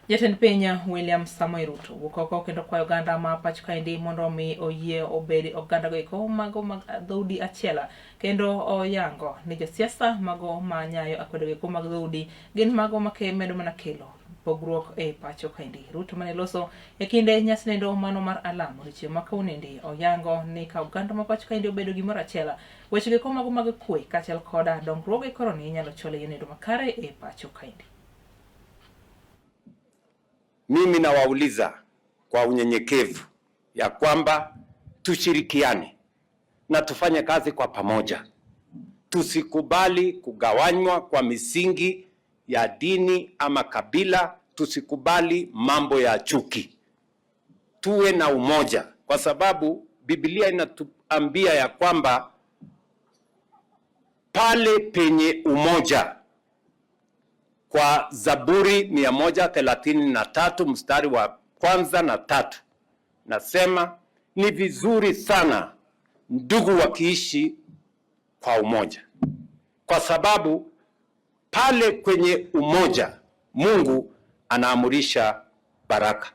Jatend piny William Samoei Ruto wuok kendo kwayo oganda ma pach kaendi mondo mi oyie obed oganda goeko mago mag dhoudi achiel kendo oyango ni josiasa mago ma nyayo akwede goeko mag dhoudi gin mago medo mana kelo pogruok e pacho kaendi. Ruto mane loso e kinde nyasi nendo mano mar alamo odiochieng' ma kawuonendi oyango ni ka oganda ma pach kaendi obedo gimoro achiel, weche goeko mago mag kwe kaachiel koda dongruoge koroni inyalo chole nendo makare e pacho kaendi. Mimi nawauliza kwa unyenyekevu ya kwamba tushirikiane na tufanye kazi kwa pamoja. Tusikubali kugawanywa kwa misingi ya dini ama kabila, tusikubali mambo ya chuki. Tuwe na umoja kwa sababu Biblia inatuambia ya kwamba pale penye umoja, kwa Zaburi 133 mstari wa 1 na 3 nasema ni vizuri sana ndugu wakiishi kwa umoja, kwa sababu pale kwenye umoja Mungu anaamurisha baraka.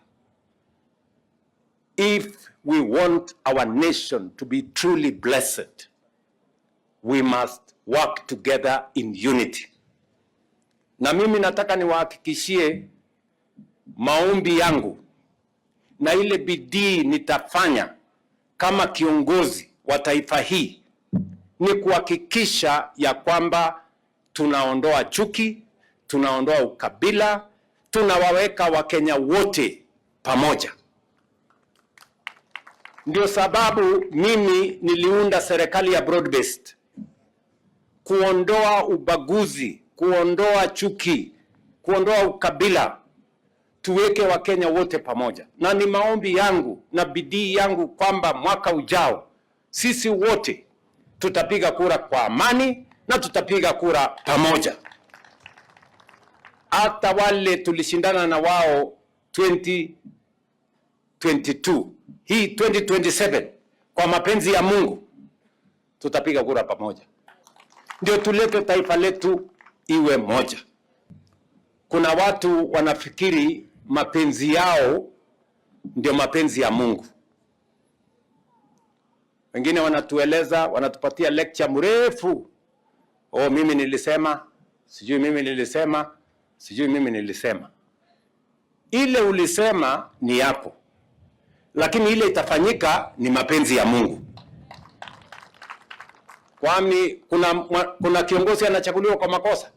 If we want our nation to be truly blessed, we must work together in unity. Na mimi nataka niwahakikishie maombi yangu na ile bidii nitafanya kama kiongozi wa taifa hii ni kuhakikisha ya kwamba tunaondoa chuki, tunaondoa ukabila, tunawaweka Wakenya wote pamoja. Ndio sababu mimi niliunda serikali ya broad based, kuondoa ubaguzi, kuondoa chuki, kuondoa ukabila, tuweke Wakenya wote pamoja. Na ni maombi yangu na bidii yangu kwamba mwaka ujao sisi wote tutapiga kura kwa amani na tutapiga kura pamoja. Hata wale tulishindana na wao 2022, hii 2027 kwa mapenzi ya Mungu tutapiga kura pamoja. Ndio tulete taifa letu iwe moja. Kuna watu wanafikiri mapenzi yao ndio mapenzi ya Mungu. Wengine wanatueleza, wanatupatia lecture mrefu. Oh, mimi nilisema, sijui mimi nilisema, sijui mimi nilisema. Ile ulisema ni yako, lakini ile itafanyika ni mapenzi ya Mungu. Kwani kuna kiongozi anachaguliwa kwa makosa?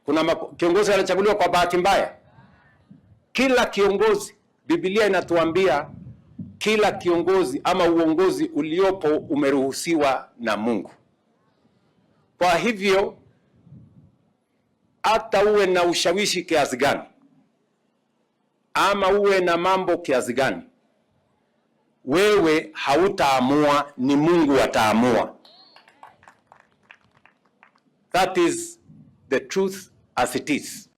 Kuna kiongozi anachaguliwa kwa bahati mbaya? Kila kiongozi, Biblia inatuambia kila kiongozi ama uongozi uliopo umeruhusiwa na Mungu. Kwa hivyo hata uwe na ushawishi kiasi gani ama uwe na mambo kiasi gani, wewe hautaamua, ni Mungu ataamua. That is the truth as it is.